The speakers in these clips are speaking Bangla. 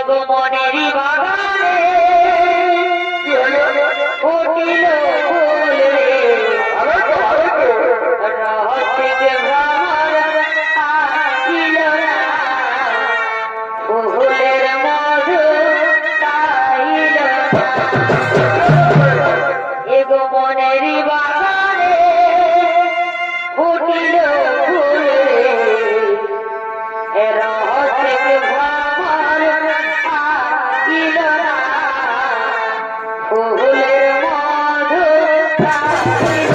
এগো মনেরই বাগানে ফুটিল ফুল রে রহস্যে ভ্রমর আসিল না ফুলের মধু পাইল না এগো মনেরই বাগানে ফুটিল ফুল রে রহস্যে ভ্রমর আসিল না ফুলের মধু পাইল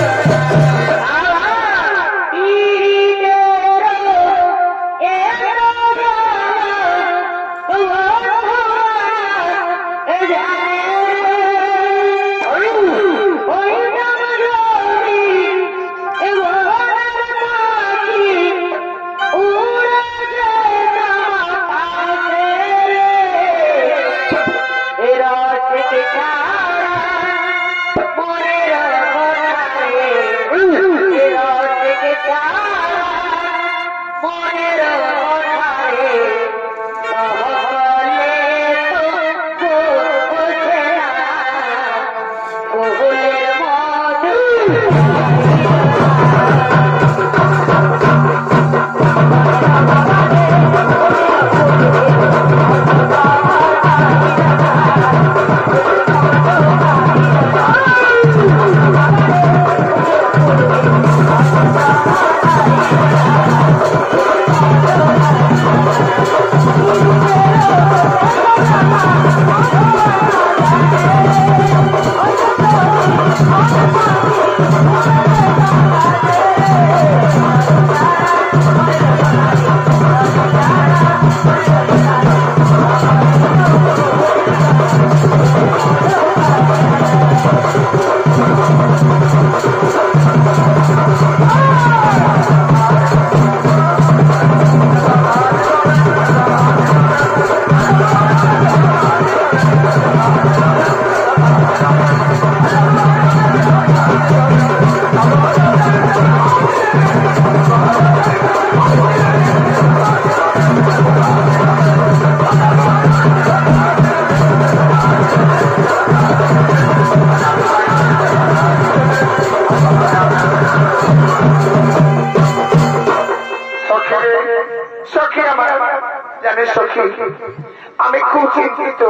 আমি খুব চিন্তিত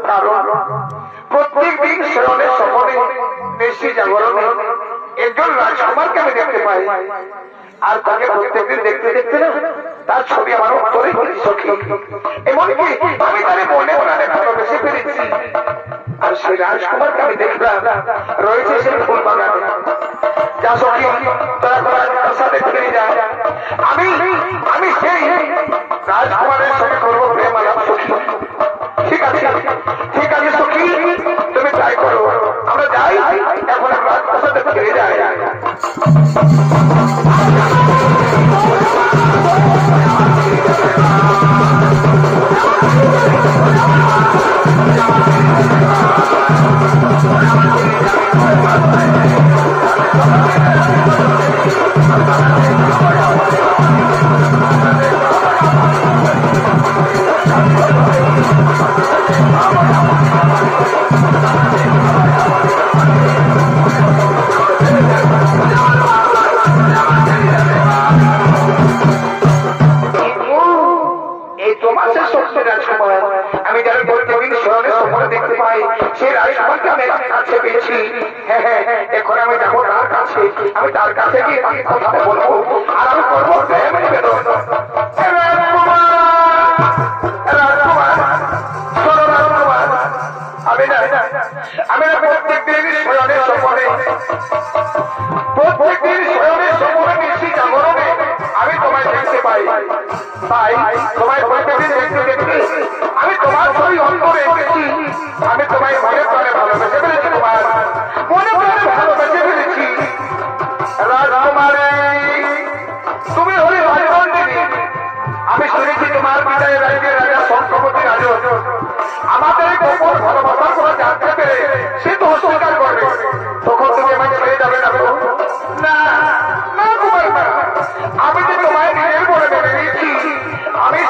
কারণ প্রত্যেক দিন শ্রবণের সফরে নিশি জাগরণে একজন রাজকুমারকে আমি দেখতে পাই আর তাকে প্রত্যেকদিন দেখতে দেখতে তার ছবি আমার অন্তরে সখী এমনকি আমি তার মনে মনে ভালোবেসে ফেলেছি আর সেই রাজকুমারকে আমি দেখলাম রয়েছে সেই ফুল বাগানে যা সখী তারা তার সাথে ফিরে যায় আমি আমি সেই রাজকুমারের সঙ্গে করবো প্রেম আলাপ সখী ঠিক আছে সখী তুমি তাই করো আমরা যাই এখন আমরা তার সাথে ফিরে যাই আমি যারা প্রত্যেকদিন স্মরণের সফরে দেখতে পাই সেই রাজকুমারকে আমি কাছে পেয়েছি এখন আমি যাবো তার কাছে আমি তার কাছে গিয়ে তাকে কথা বলবো আর আমি করবো আমি প্রত্যেকদিন স্মরণের সফরে নিশি জাগরণে আমি তোমায় দেখতে পাই তোমায় প্রত্যেকদিন দেখতে দেখতে আমি তোমার সই অন্তরে এসেছি আমি তোমায় মনে প্রাণে ভালোবেসে ফেলেছি তোমার মনে প্রাণে ভালোবেসে ফেলেছি রাজকুমারী তুমি হলে রাজবন্দিনী আমি শুনেছি তোমার বিদায় রাজ্যের রাজা শঙ্কপতি রাজন আমাদের গোপন ভালোবাসার কথা জানতে পেরে সে তো অস্বীকার করবে তখন তুমি আমাকে ছেড়ে যাবে না না কুমার আমি যে তোমায় নিজের বলে মেনে নিয়েছি আমি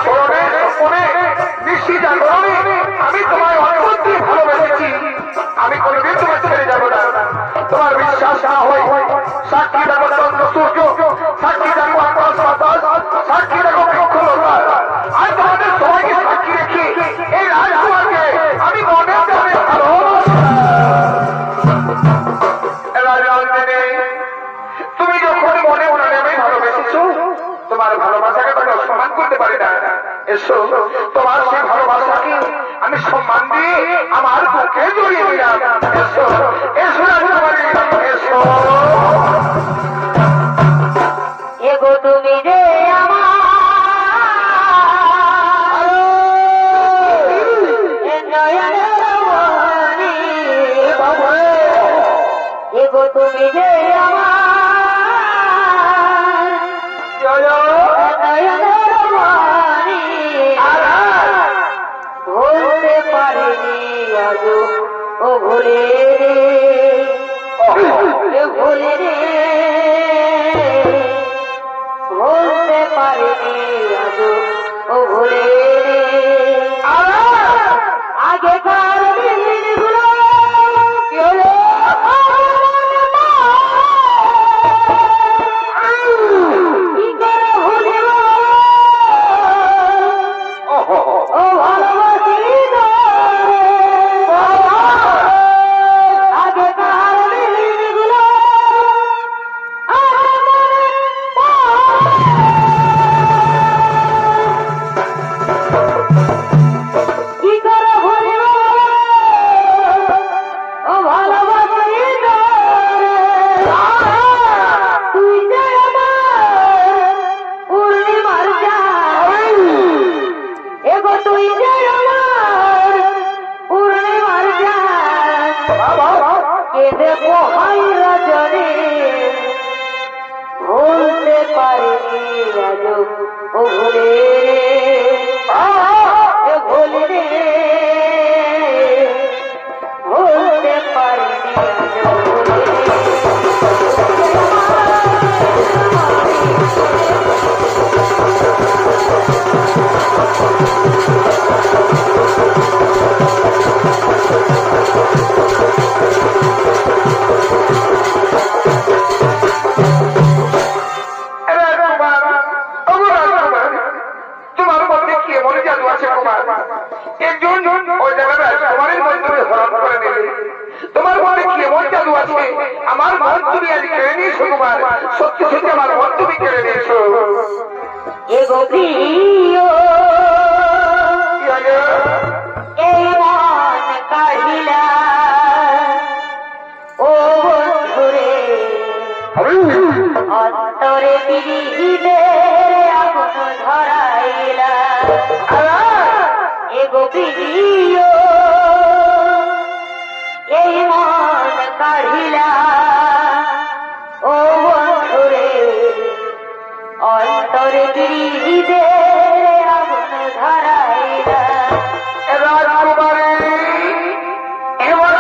আমার বুকে জড়িয়ে দিলাম। এসো এসো রাজকুমারী, এসো। এগো তুমি যে আমার নয়নের মণি, এগো তুমি যে আমার নয়নের মণি, ভুলতে পারিনি আজো ও ভুলে রে, ভুলে রে, ভুলতে পারিনি আজো ও ভুলে রে। আগেকার দিনগুলো গেলে কি করে ভুলিব ও ভালোবাসি আগেকার দিনগুলো আমার মনে কি করে ভুলিব ও ভালোবাসি তুই যে আমার পূর্ণিমার চাঁদ, এগো তুই যে আমার পূর্ণিমার চাঁদ, কেঁদে পোহাই রজনী, ভুলতে পারিনি আজো ও ভুলে রে, ভুলে রে, ভুলতে পারিনি আজো ভুলে রে। তোমার মধ্যে কি এমন জাদু আছে কুমার? একজন ওই জায়গাটা তোমার মন তুমি হরণ করে নিলে। তোমার মধ্যে কি এমন জাদু আছে? আমার মন তুমি আজ কেড়ে নিয়েছো কুমার, সত্যি সত্যি আমার মন তুমি কেড়ে নিয়েছো। এগো প্রিয় এই মন কাহিলা ও বন্ধুরে, অন্তরে বিরিহিদের আগুন ধরাইলা। এগো প্রিয় এই মন কাহিলা ও বন্ধুরে, অন্তরে বিরিহিদের আগুন ধরাইলা। রাজকুমারী এবার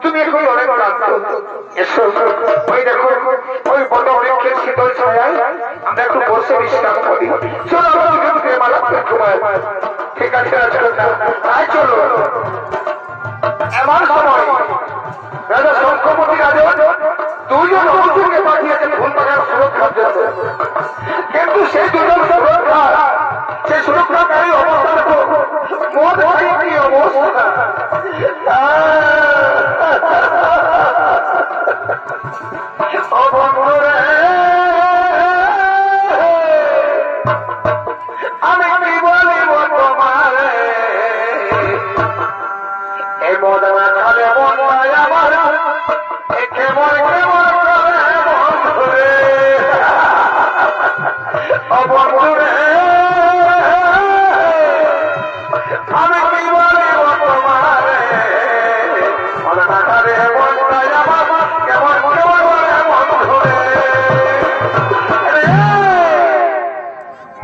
তুমি এখন অনেক ক্লান্ত। এসো ওই দেখো ওই বড় বৃক্ষের শীতল ছায়ায় আমরা একটু বসে বিশ্রাম করি। চলো আমরা দুজন প্রেমা লাগবে কুমার। ঠিক আছে রাজকন্যা, তাই চলো। এমন সময় রাজা শঙ্খপতি রাজা দুজন অভিযোগে পাঠিয়েছেন ফুল বাগান সুরক্ষার জন্য, কিন্তু সেই দুজন সুরক্ষা সেই সুরক্ষাকারী অবস্থা দেখো মদ খাই কি অবস্থা। ও বন্ধুরে আমি কি বলিব তোমারে, এই মদ না খালে মনটাই আমার কেমন কেমন করে বন্ধুরে। ও বন্ধুরে আমি কি বলিব তোমারে, মদ না খালে মনটাই আমার কেমন কেমন করে বন্ধুরে।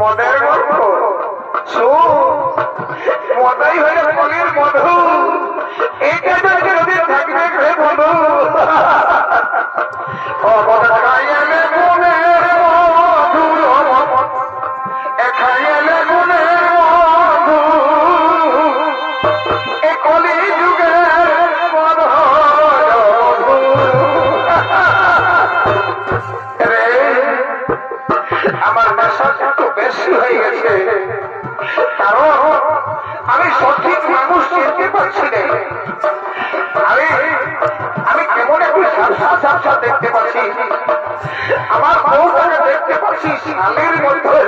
মদের গল্প মতাই হয়ে কলির মধু এটা যদি থাকবে বন্ধু খাইলে গুণের মধু খাইলে গুণের মধু এ কলি যুগের মধু রে আমার নেশা একটু বেশি হয়ে গেছে কারণ আমি সঠিক মানুষ চিনতে পারছি না আমি কেমন একটু ঝাপসা দেখতে পাচ্ছি আমার বউটাকে দেখতে পাচ্ছি শালের মধ্যে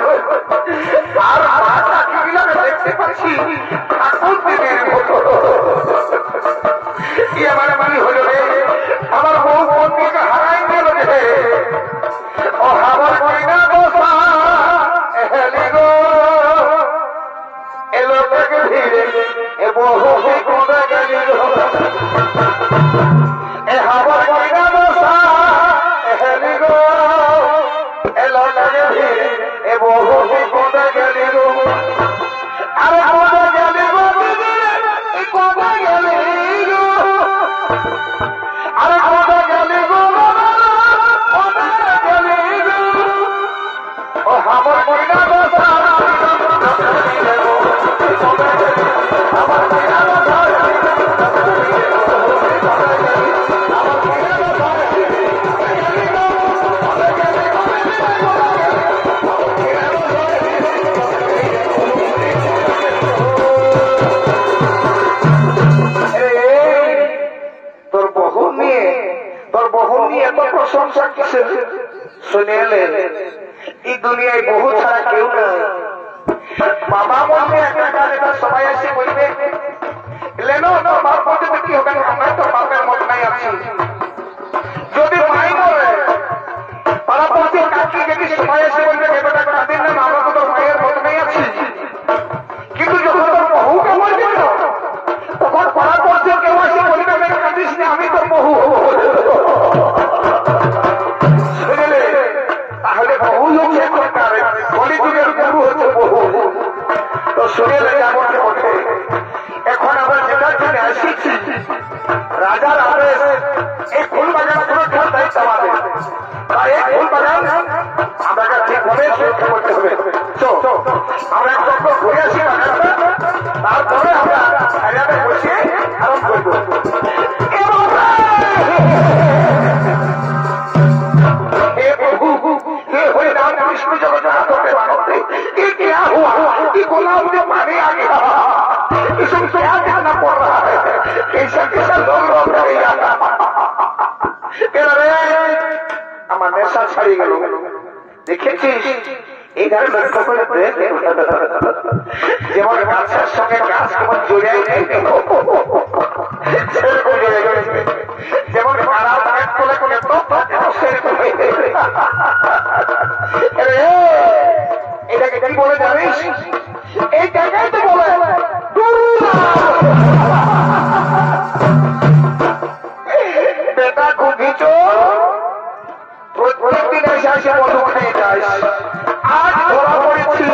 আর চাকরিগুলাকে দেখতে পাচ্ছি ঠাকুর দেবীর মতো মানে হলো রে আমার বউ বন্ধুকে হারাই গেল রে ও আমার ময়না বসা হেলি গো এলো থেকে ধীরে এ বহু কোনে গেলি গো এ আমার ময়না বসা হেলি গো এলো থেকে ধীরে এ বহু কোনে গেলি গো আরে কোনে গেলি গো এ কোনে গেলি গো আরে কোনে গেলি গো কোনে গেলি গো ও আমার ময়না বসা প্রশংসা কিসে শুনে এলেন এই দুনিয়ায় বহু ছাড়া কেউ নাই বাবা বলবে একটা কাজটা সবাই এসে বলবে লেনো তোর বাপ বলতে কি হবে আমরা তো বাপের মত নাই আছি যদি মাই বলে পাড়া পড়তে কাকি যদি সবাই এসে বলবে এবারটা কাঁদিন না আমরা তো তোর মায়ের মত নাই আছি কিন্তু যখন তোর বহুকে বলবে তখন পাড়া পড়তে কেউ এসে বলবে মেরে কাঁদিস না আমি তোর বহু তাহলে বহু হচ্ছে কলিযুগের গুরু হচ্ছে বহু তো শুনেলে যেমন বটে এখন আমরা যেটার জন্য এসেছি রাজার আদেশ এই ফুল বাগান সুরক্ষার দায়িত্ব আমাদের তাই এই ফুল বাগান আপনাকে ঠিকভাবে সুরক্ষা করতে হবে আমরা এক চক্র ঘুরে আসি বাগানটা তারপরে আমরা এরিয়াতে বসে আরম্ভ করবো विष्णु जगन्नाथ के बारे ये क्या हुआ ये गुलाम जो मारे आ गया इसमें क्या कहना पड़ रहा है कैसा कैसा लोग रोक रहे আমার নেশা ছাড়িয়ে গেল দেখেছিস এই গাড়ি লক্ষ্য করে যেমন গাছের সঙ্গে গাছ কেমন জড়িয়ে সেরকম জড়িয়ে গেছে যেমন কারা ব্যাগ করে করে সেরকম এটাকে কি বলে জানিস এই জায়গায় তো বলে বেটা ঘুঘিছ প্রত্যেকদিন এসে এসে মধু খেয়ে যাস আজ ধরা পড়েছি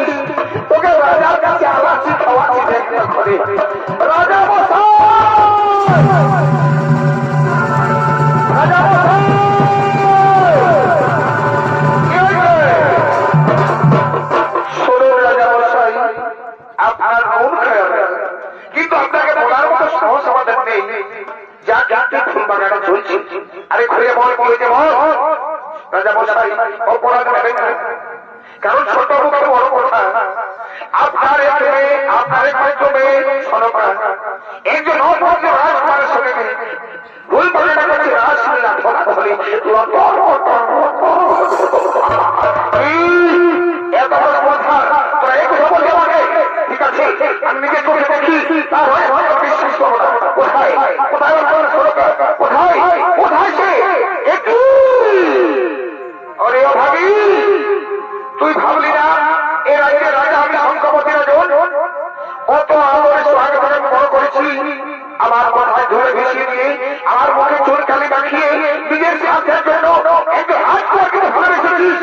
তোকে রাজার কাছে আলাচ্ছি খাওয়াচ্ছি দেখতে করে রাজা আপনার মন খারাপ কিন্তু আপনাকে বলার মতো সহজ আমাদের নেই যা যাতে ফুল বাগানে চলছে আরে খুলে বল বলতে বল রাজা মশাই অপরাধ নেবেন না কারণ ছোট মুখে বড় কথা আপনার এখানে আপনার মাধ্যমে সরকার একজন অপরাধ রাজকুমারের সঙ্গে ফুল বাগানের কাছে রাজলীলা ধরাধরি এত বড় কথা তোরা এক কথা বলতে পারে ঠিক আছে আমি নিজে চোখে দেখি তারপরে বিশ্বাস করবো না কোথায় কোথায় কোথায় কোথায় সে অরে ও ভাবি তুই ভাবলি না এ রাজ্যের রাজা আমি শঙ্করপতি রাজন কত আলোরে স্বাগত আমি বড় করেছি আমার মাথায় ধরে ভিসিয়ে দিয়ে আমার মুখে চুল কালি মাখিয়ে নিজের স্বার্থের জন্য একটু হাত করে ভালো রেখেছিস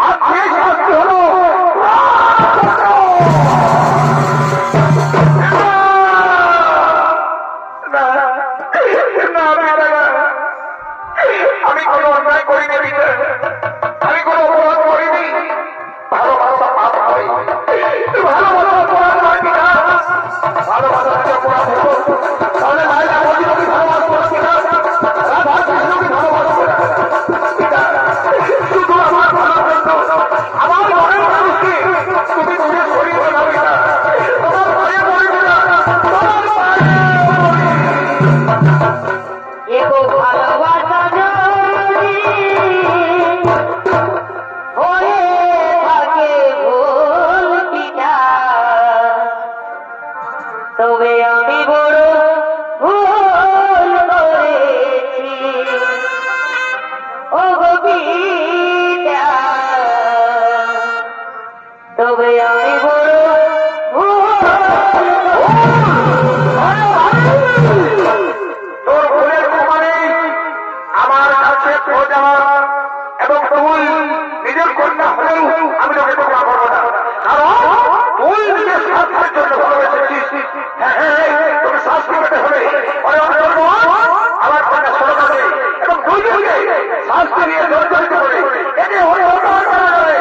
আর সেই শাস্তি হলো আমি কোনো অন্যায় করিনি, আমি কোনো অপরাধ করিনি। ভালোবাসা পাপ হয়, ভালোবাসা অপরাধ নয় পিতা। ভালোবাসা যদি অপরাধ হতো তাহলে মায়েরা বলিকে ভালোবাসবো না পিতা, রাধা কৃষ্ণকে ভালোবাসবো না পিতা। শুধু আমার ভালোর জন্য আমার ঘরের মানুষকে তুমি দূরে সরিয়ে না পিতা। তোমার ভয়ে বলবে না, তোমার ভয়ে এগো ভালোবাসা যদি হয়ে থাকে ভুল পিতা, তবে আমি বড় ভুল করেছি। ও গো পিতা, তবে আমি বড় তোর ভুলের প্রমাণে আমার কাছে খোঁজ আমার, এবং তুই নিজের কন্যা হলেও আমি তোকে ক্ষমা করবো না, কারণ তুই নিজের স্বার্থের জন্য ভালোবেসেছিস। হ্যাঁ হ্যাঁ, তোকে শাস্তি পেতে হবে। আমার কন্যা সরব আছে এবং তুই নিজে শাস্তি নিয়ে জর্জরিত করে একে হয়ে হত্যা করা যাবে।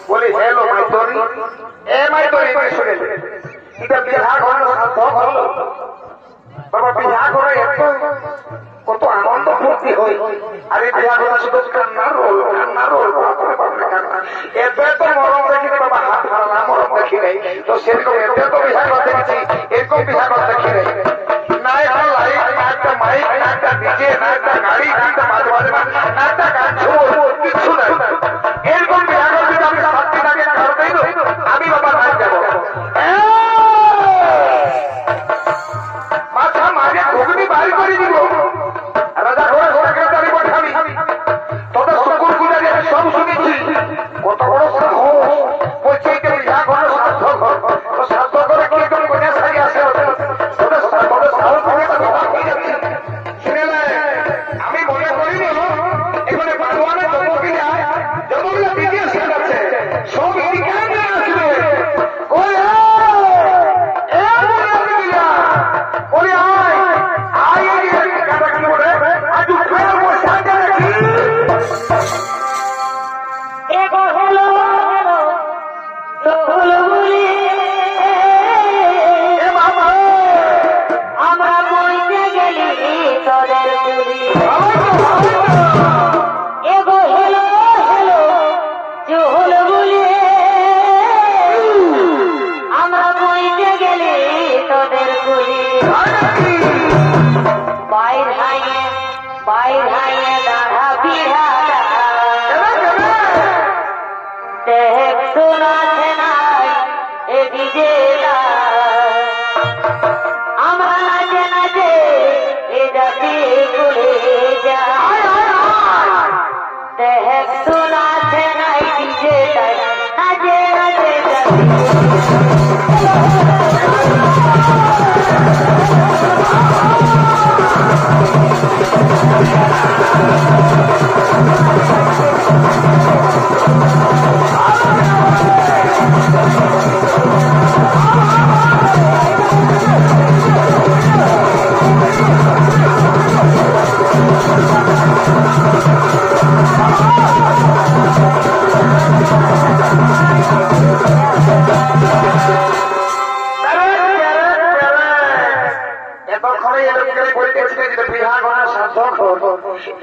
बोले हेलो माय এমআই তো এই শুনে এটা বিহা ঘর সাধ্য হল বাবা বিহা ঘরে এত কত আনন্দ ফুর্তি হয় আর এই বিহা ঘরে শুধু কান্নার রোল এতে তো মরম দেখি বাবা হাত হারা মরম দেখি নেই তো সেরকম এতে তো বিহা ঘর দেখেছি এরকম বিহা ঘর দেখি নেই না একটা লাইট না একটা মাইক না একটা ডিজে না একটা গাড়ি না একটা মাঝে মাঝে না একটা গান কিছু নাই এরকম বিহা ঘর যদি আমি 7 দিন আগে করতেই আমি বাবা নাই যাবো মাথা মাঝে ঘুগনি বাড়ি করে দিব রাজা ঘরে ঘরে গাড়ি পাঠাবি তোদের শুকুর গুজারি আমি সব শুনেছি কত বড় সাহস বলছে বিহা ঘর সাধ্য ঘর তো সাধ্য করে কি একদম কোনে সারি আসে তোদের সাহস থেকে তো বাবা হয়ে যাচ্ছে শুনে আমি মনে করি এখানে বাগবানে জন্মবিলা দ্বিতীয় সে যাচ্ছে সব এদিকে আসবে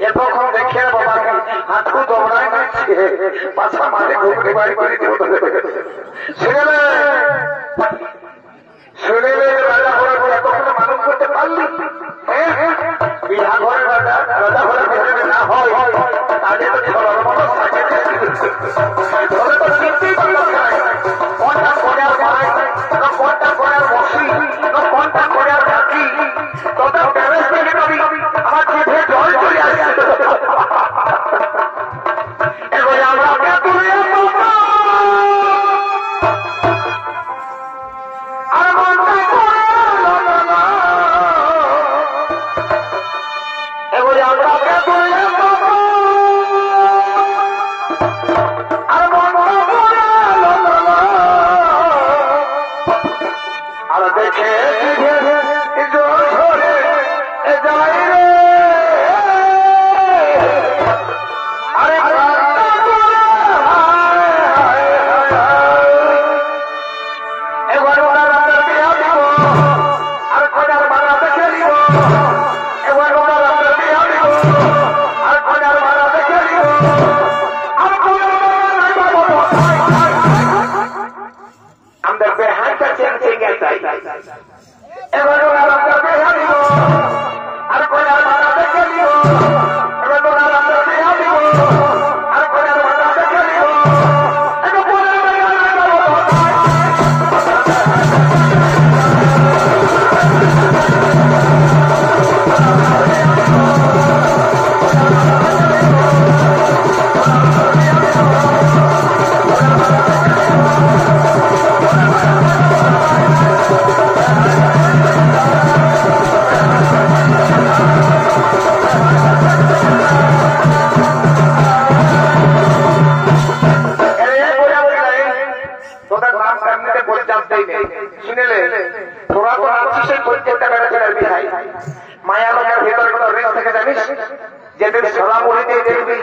এতক্ষণ দেখে বাবাকে হাঁটু দৌড়ায় নিচ্ছে পাছা মাঝে ঘুরে বাড়ি বাড়ি শুনে রাজা ঘরে এতক্ষণ মানুষ করতে পারলি বিহা ঘরে রাজা ঘরে ভিতরে না হয় তাহলে তো ছড়ার মতো থাকে তবে তো চিনতেই পারলাম কোনটা করে আর ভাই কোনটা করে আর বসি কোনটা করে আর থাকি তোদের প্যারেন্টস দেখে পাবি আমার জিভে জল চলে আসছে এবারে আমরা তুলে এবারে আমরা তুলে আর দেখে যেদিন সরা মুড়ি দিয়ে দেখবি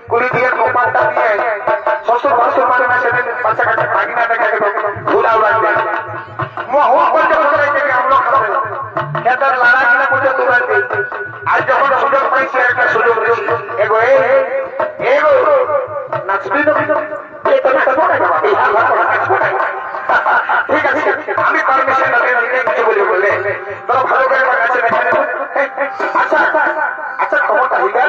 কুড়ি দিয়ে কপালটা দিয়ে শ্বশুর ভাসুর মানে না সেদিন বাচ্চা কাচ্চা ভাগিনা দেখে ঘুরা উড়াবে মোহন করতে কোথায় থেকে আমরা খাবে খেতার লাড়া কিনা করতে তোরা দিই আর যখন সুযোগ পাইছে একটা সুযোগ দিয়েছি এগো এগো নাচবি তো ঠিক আছে আমি পারমিশন কিছু বলি বললে তোরা ভালো করে আছে আচ্ছা আচ্ছা খবরটা হইয়া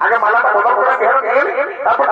আগে মালাটা বদল করে তারপর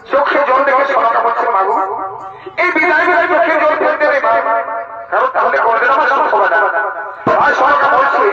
চোখে জল দেখে সনকা বলছে মাগু এই বিদায় চোখে জল ফেলতে রে কারণ তাহলে কোনদিন আমার সুখ হবে না আর সনকা বলছে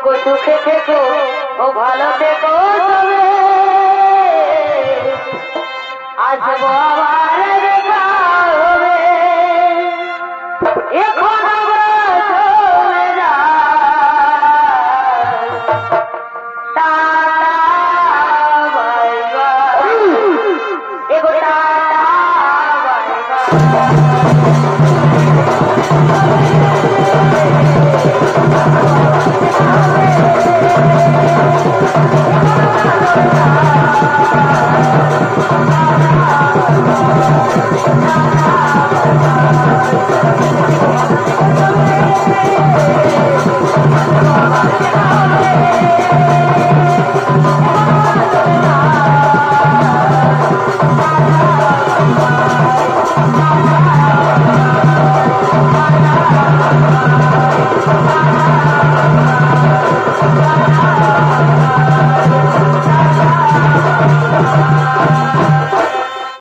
থেকো সুখে থেকো ও ভালো থেকো তবে আসবো আবার দেখা হবে এখন আমরা চলে যাই টাটা বাই বাই এগো টাটা বাই বাই